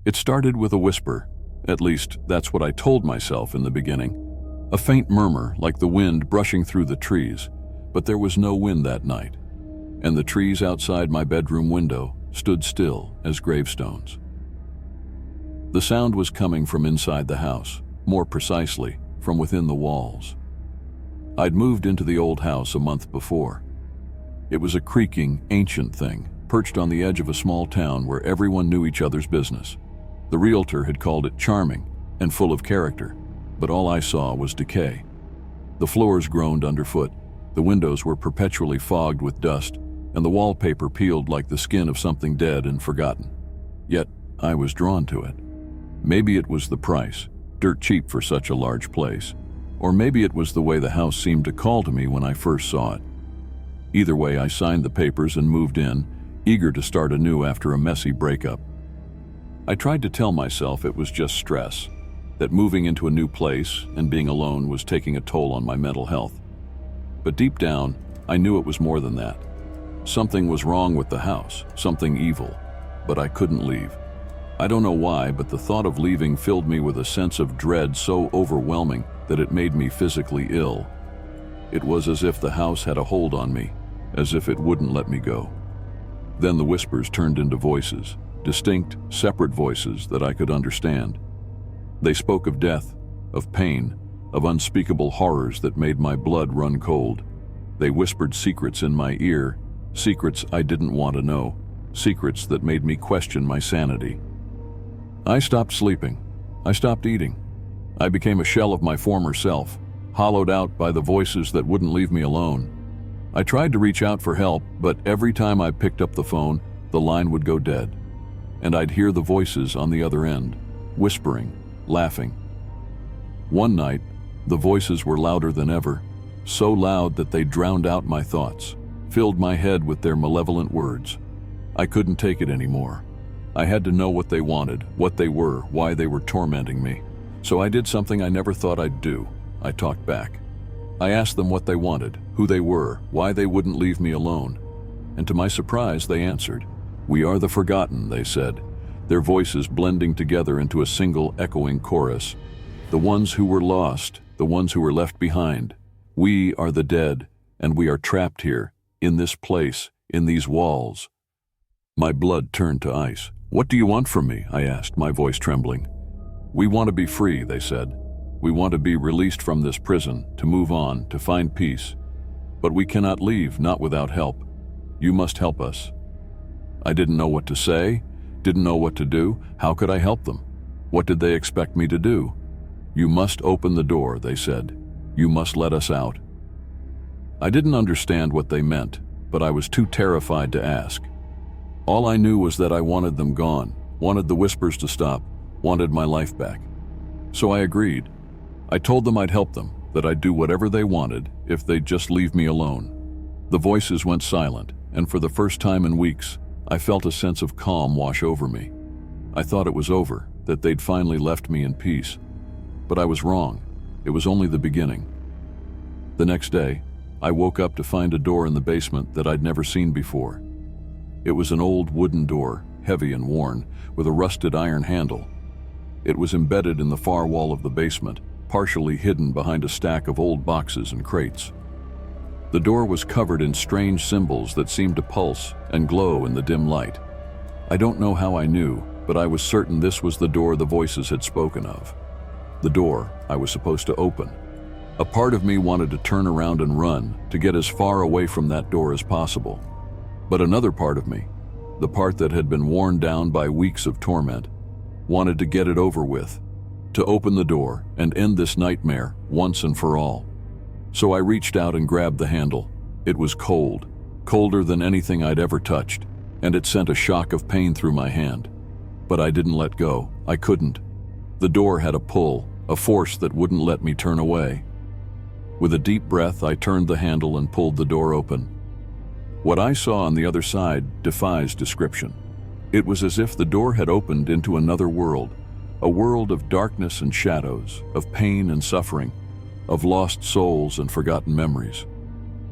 It started with a whisper. At least, that's what I told myself in the beginning. A faint murmur, like the wind brushing through the trees, but there was no wind that night, and the trees outside my bedroom window stood still as gravestones. The sound was coming from inside the house, more precisely, from within the walls. I'd moved into the old house a month before. It was a creaking, ancient thing, perched on the edge of a small town where everyone knew each other's business. The realtor had called it charming and full of character, but all I saw was decay. The floors groaned underfoot, the windows were perpetually fogged with dust, and the wallpaper peeled like the skin of something dead and forgotten. Yet, I was drawn to it. Maybe it was the price, dirt cheap for such a large place, or maybe it was the way the house seemed to call to me when I first saw it. Either way, I signed the papers and moved in, eager to start anew after a messy breakup. I tried to tell myself it was just stress, that moving into a new place and being alone was taking a toll on my mental health. But deep down, I knew it was more than that. Something was wrong with the house, something evil, but I couldn't leave. I don't know why, but the thought of leaving filled me with a sense of dread so overwhelming that it made me physically ill. It was as if the house had a hold on me, as if it wouldn't let me go. Then the whispers turned into voices, distinct, separate voices that I could understand. They spoke of death, of pain, of unspeakable horrors that made my blood run cold. They whispered secrets in my ear, secrets I didn't want to know, secrets that made me question my sanity. I stopped sleeping. I stopped eating. I became a shell of my former self, hollowed out by the voices that wouldn't leave me alone. I tried to reach out for help, but every time I picked up the phone, the line would go dead, and I'd hear the voices on the other end, whispering, laughing. One night, the voices were louder than ever, so loud that they drowned out my thoughts, filled my head with their malevolent words. I couldn't take it anymore. I had to know what they wanted, what they were, why they were tormenting me. So I did something I never thought I'd do. I talked back. I asked them what they wanted, who they were, why they wouldn't leave me alone. And to my surprise, they answered. "We are the forgotten," they said, their voices blending together into a single echoing chorus. "The ones who were lost, the ones who were left behind. We are the dead, and we are trapped here, in this place, in these walls." My blood turned to ice. "What do you want from me?" I asked, my voice trembling. "We want to be free," they said. "We want to be released from this prison, to move on, to find peace. But we cannot leave, not without help. You must help us." I didn't know what to say, didn't know what to do. How could I help them? What did they expect me to do? "You must open the door," they said. "You must let us out." I didn't understand what they meant, but I was too terrified to ask. All I knew was that I wanted them gone, wanted the whispers to stop, wanted my life back. So I agreed. I told them I'd help them, that I'd do whatever they wanted if they'd just leave me alone. The voices went silent, and for the first time in weeks, I felt a sense of calm wash over me. I thought it was over, that they'd finally left me in peace. But I was wrong. It was only the beginning. The next day, I woke up to find a door in the basement that I'd never seen before. It was an old wooden door, heavy and worn, with a rusted iron handle. It was embedded in the far wall of the basement, partially hidden behind a stack of old boxes and crates. The door was covered in strange symbols that seemed to pulse and glow in the dim light. I don't know how I knew, but I was certain this was the door the voices had spoken of. The door I was supposed to open. A part of me wanted to turn around and run, to get as far away from that door as possible. But another part of me, the part that had been worn down by weeks of torment, wanted to get it over with, to open the door and end this nightmare once and for all. So I reached out and grabbed the handle. It was cold, colder than anything I'd ever touched, and it sent a shock of pain through my hand. But I didn't let go. I couldn't. The door had a pull, a force that wouldn't let me turn away. With a deep breath, I turned the handle and pulled the door open. What I saw on the other side defies description. It was as if the door had opened into another world, a world of darkness and shadows, of pain and suffering, of lost souls and forgotten memories.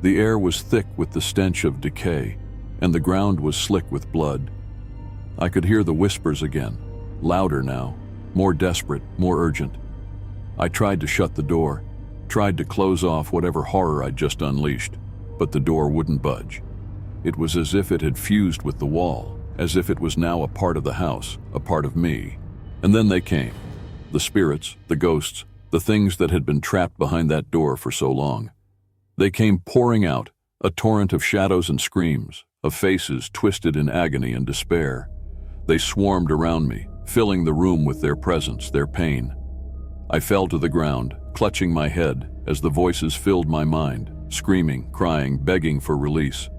The air was thick with the stench of decay, and the ground was slick with blood. I could hear the whispers again, louder now, more desperate, more urgent. I tried to shut the door, tried to close off whatever horror I'd just unleashed, but the door wouldn't budge. It was as if it had fused with the wall, as if it was now a part of the house, a part of me. And then they came. The spirits, the ghosts, the things that had been trapped behind that door for so long. They came pouring out, a torrent of shadows and screams, of faces twisted in agony and despair. They swarmed around me, filling the room with their presence, their pain. I fell to the ground, clutching my head as the voices filled my mind, screaming, crying, begging for release.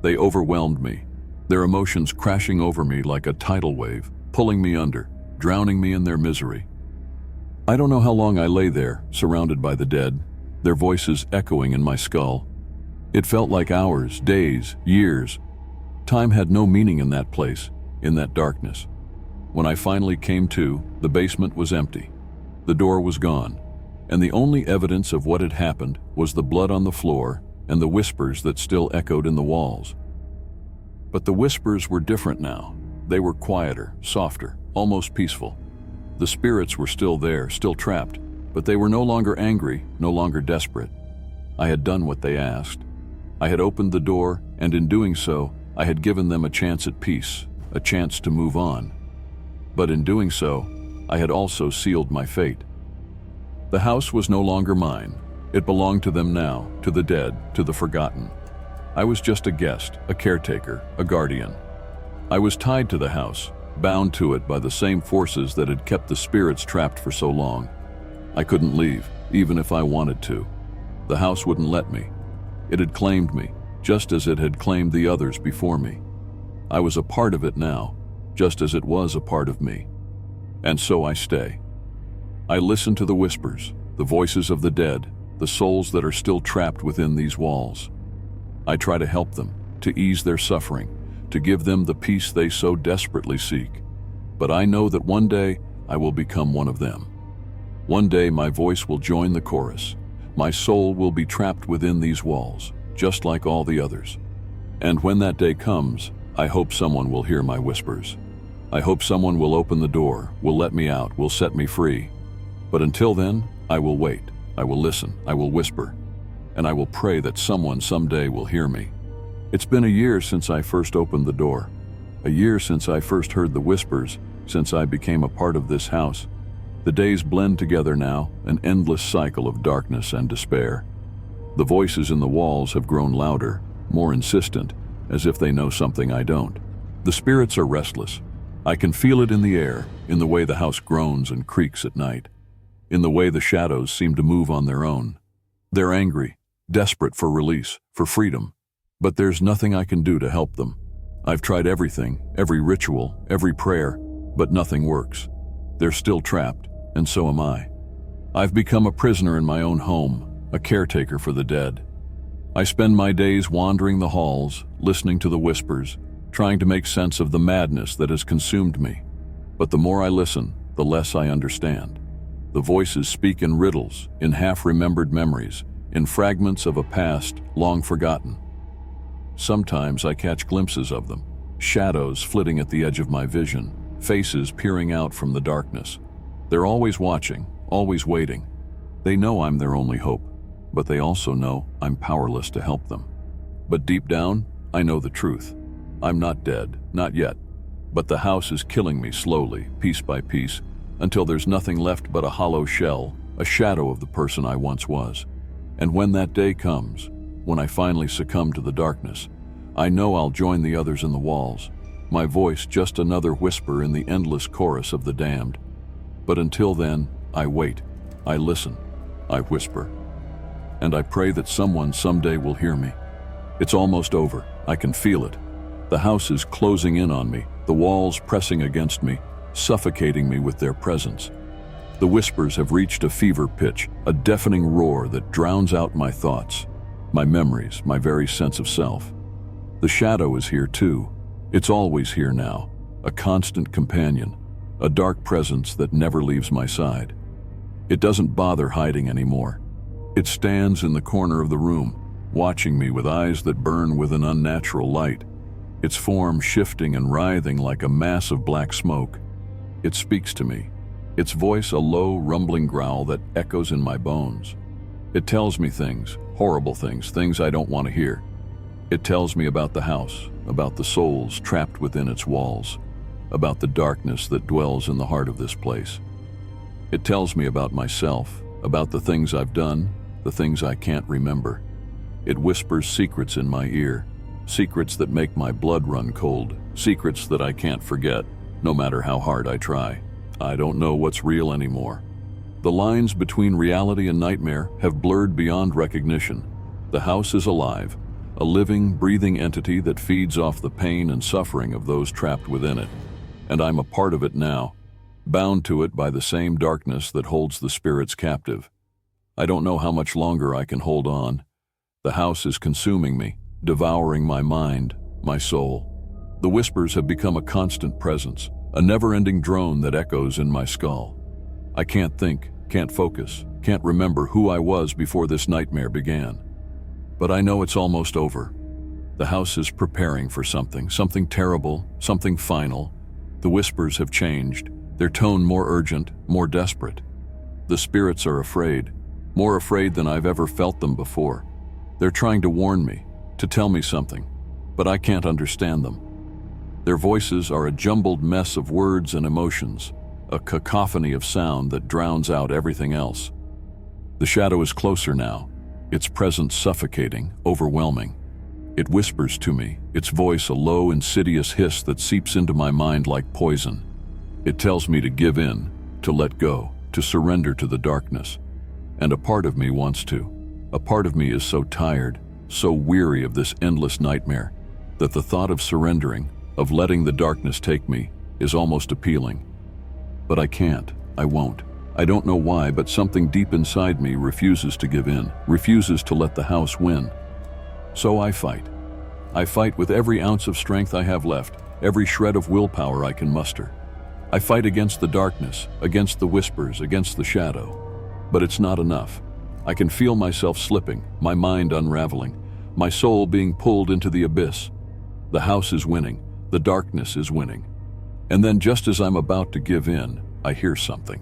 They overwhelmed me, their emotions crashing over me like a tidal wave, pulling me under, drowning me in their misery. I don't know how long I lay there, surrounded by the dead, their voices echoing in my skull. It felt like hours, days, years. Time had no meaning in that place, in that darkness. When I finally came to, the basement was empty. The door was gone, and the only evidence of what had happened was the blood on the floor and the whispers that still echoed in the walls. But the whispers were different now. They were quieter, softer, almost peaceful. The spirits were still there, still trapped, but they were no longer angry, no longer desperate. I had done what they asked. I had opened the door, and in doing so, I had given them a chance at peace, a chance to move on. But in doing so, I had also sealed my fate. The house was no longer mine. It belonged to them now, to the dead, to the forgotten. I was just a guest, a caretaker, a guardian. I was tied to the house, bound to it by the same forces that had kept the spirits trapped for so long. I couldn't leave, even if I wanted to. The house wouldn't let me. It had claimed me, just as it had claimed the others before me. I was a part of it now, just as it was a part of me. And so I stay. I listen to the whispers, the voices of the dead, the souls that are still trapped within these walls. I try to help them, to ease their suffering, to give them the peace they so desperately seek. But I know that one day I will become one of them. One day my voice will join the chorus. My soul will be trapped within these walls, just like all the others. And when that day comes, I hope someone will hear my whispers. I hope someone will open the door, will let me out, will set me free. But until then, I will wait. I will listen, I will whisper, and I will pray that someone someday will hear me. It's been a year since I first opened the door, a year since I first heard the whispers, since I became a part of this house. The days blend together now, an endless cycle of darkness and despair. The voices in the walls have grown louder, more insistent, as if they know something I don't. The spirits are restless. I can feel it in the air, in the way the house groans and creaks at night, in the way the shadows seem to move on their own. They're angry, desperate for release, for freedom. But there's nothing I can do to help them. I've tried everything, every ritual, every prayer, but nothing works. They're still trapped, and so am I. I've become a prisoner in my own home, a caretaker for the dead. I spend my days wandering the halls, listening to the whispers, trying to make sense of the madness that has consumed me. But the more I listen, the less I understand. The voices speak in riddles, in half-remembered memories, in fragments of a past long forgotten. Sometimes I catch glimpses of them, shadows flitting at the edge of my vision, faces peering out from the darkness. They're always watching, always waiting. They know I'm their only hope, but they also know I'm powerless to help them. But deep down, I know the truth. I'm not dead, not yet, but the house is killing me slowly, piece by piece, until there's nothing left but a hollow shell, a shadow of the person I once was. And when that day comes, when I finally succumb to the darkness, I know I'll join the others in the walls, my voice just another whisper in the endless chorus of the damned. But until then, I wait, I listen, I whisper. And I pray that someone someday will hear me. It's almost over, I can feel it. The house is closing in on me, the walls pressing against me, suffocating me with their presence. The whispers have reached a fever pitch, a deafening roar that drowns out my thoughts, my memories, my very sense of self. The shadow is here too. It's always here now, a constant companion, a dark presence that never leaves my side. It doesn't bother hiding anymore. It stands in the corner of the room, watching me with eyes that burn with an unnatural light, its form shifting and writhing like a mass of black smoke. It speaks to me. Its voice a low, rumbling growl that echoes in my bones. It tells me things, horrible things, things I don't want to hear. It tells me about the house, about the souls trapped within its walls, about the darkness that dwells in the heart of this place. It tells me about myself, about the things I've done, the things I can't remember. It whispers secrets in my ear, secrets that make my blood run cold, secrets that I can't forget, no matter how hard I try. I don't know what's real anymore. The lines between reality and nightmare have blurred beyond recognition. The house is alive, a living, breathing entity that feeds off the pain and suffering of those trapped within it. And I'm a part of it now, bound to it by the same darkness that holds the spirits captive. I don't know how much longer I can hold on. The house is consuming me, devouring my mind, my soul. The whispers have become a constant presence, a never-ending drone that echoes in my skull. I can't think, can't focus, can't remember who I was before this nightmare began. But I know it's almost over. The house is preparing for something terrible, something final. The whispers have changed, their tone more urgent, more desperate. The spirits are afraid, more afraid than I've ever felt them before. They're trying to warn me, to tell me something, but I can't understand them. Their voices are a jumbled mess of words and emotions, a cacophony of sound that drowns out everything else. The shadow is closer now, its presence suffocating, overwhelming. It whispers to me, its voice a low, insidious hiss that seeps into my mind like poison. It tells me to give in, to let go, to surrender to the darkness. And a part of me wants to. A part of me is so tired, so weary of this endless nightmare, that the thought of surrendering, of letting the darkness take me, is almost appealing. But I can't, I won't. I don't know why, but something deep inside me refuses to give in, refuses to let the house win. So I fight. I fight with every ounce of strength I have left, every shred of willpower I can muster. I fight against the darkness, against the whispers, against the shadow. But it's not enough. I can feel myself slipping, my mind unraveling, my soul being pulled into the abyss. The house is winning, the darkness is winning. And then just as I'm about to give in, I hear something.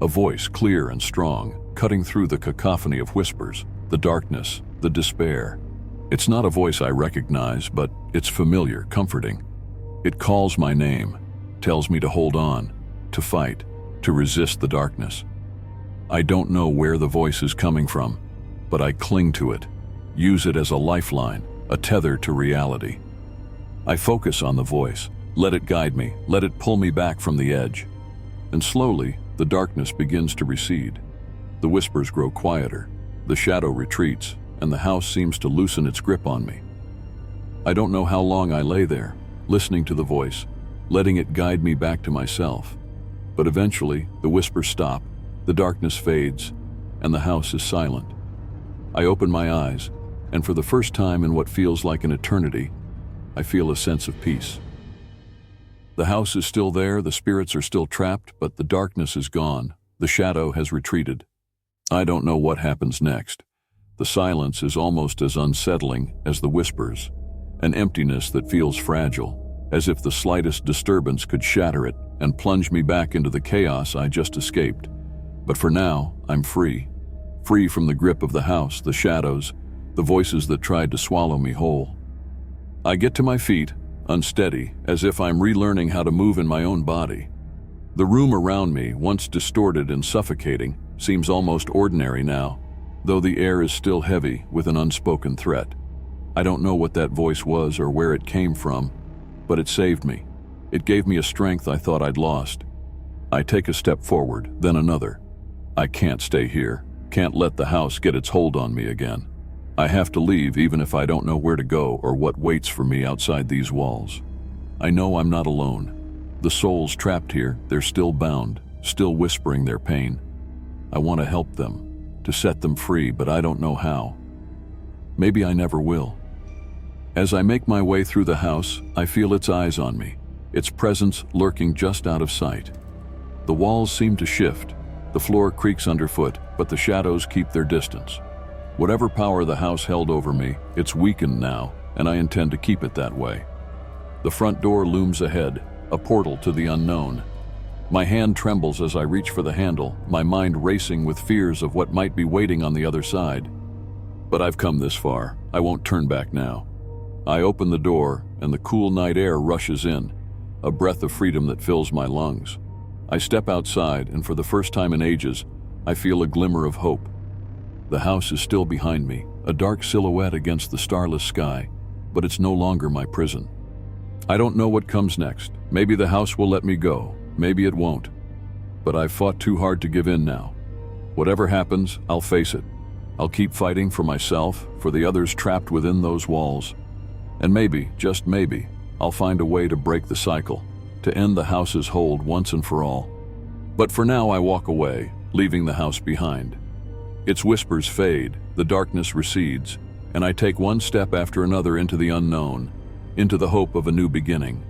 A voice, clear and strong, cutting through the cacophony of whispers, the darkness, the despair. It's not a voice I recognize, but it's familiar, comforting. It calls my name, tells me to hold on, to fight, to resist the darkness. I don't know where the voice is coming from, but I cling to it, use it as a lifeline, a tether to reality. I focus on the voice, let it guide me, let it pull me back from the edge. And slowly, the darkness begins to recede. The whispers grow quieter, the shadow retreats, and the house seems to loosen its grip on me. I don't know how long I lay there, listening to the voice, letting it guide me back to myself. But eventually, the whispers stop, the darkness fades, and the house is silent. I open my eyes, and for the first time in what feels like an eternity, I feel a sense of peace. The house is still there, the spirits are still trapped, but the darkness is gone, the shadow has retreated. I don't know what happens next. The silence is almost as unsettling as the whispers, an emptiness that feels fragile, as if the slightest disturbance could shatter it and plunge me back into the chaos I just escaped. But for now, I'm free. Free from the grip of the house, the shadows, the voices that tried to swallow me whole. I get to my feet, unsteady, as if I'm relearning how to move in my own body. The room around me, once distorted and suffocating, seems almost ordinary now, though the air is still heavy with an unspoken threat. I don't know what that voice was or where it came from, but it saved me. It gave me a strength I thought I'd lost. I take a step forward, then another. I can't stay here, can't let the house get its hold on me again. I have to leave even if I don't know where to go or what waits for me outside these walls. I know I'm not alone. The souls trapped here, they're still bound, still whispering their pain. I want to help them, to set them free, but I don't know how. Maybe I never will. As I make my way through the house, I feel its eyes on me, its presence lurking just out of sight. The walls seem to shift, the floor creaks underfoot, but the shadows keep their distance. Whatever power the house held over me, it's weakened now, and I intend to keep it that way. The front door looms ahead, a portal to the unknown. My hand trembles as I reach for the handle, my mind racing with fears of what might be waiting on the other side. But I've come this far. I won't turn back now. I open the door, and the cool night air rushes in, a breath of freedom that fills my lungs. I step outside, and for the first time in ages, I feel a glimmer of hope. The house is still behind me, a dark silhouette against the starless sky, but it's no longer my prison. I don't know what comes next. Maybe the house will let me go. Maybe it won't. But I've fought too hard to give in now. Whatever happens, I'll face it. I'll keep fighting for myself, for the others trapped within those walls. And maybe, just maybe, I'll find a way to break the cycle, to end the house's hold once and for all. But for now I walk away, leaving the house behind. Its whispers fade, the darkness recedes, and I take one step after another into the unknown, into the hope of a new beginning.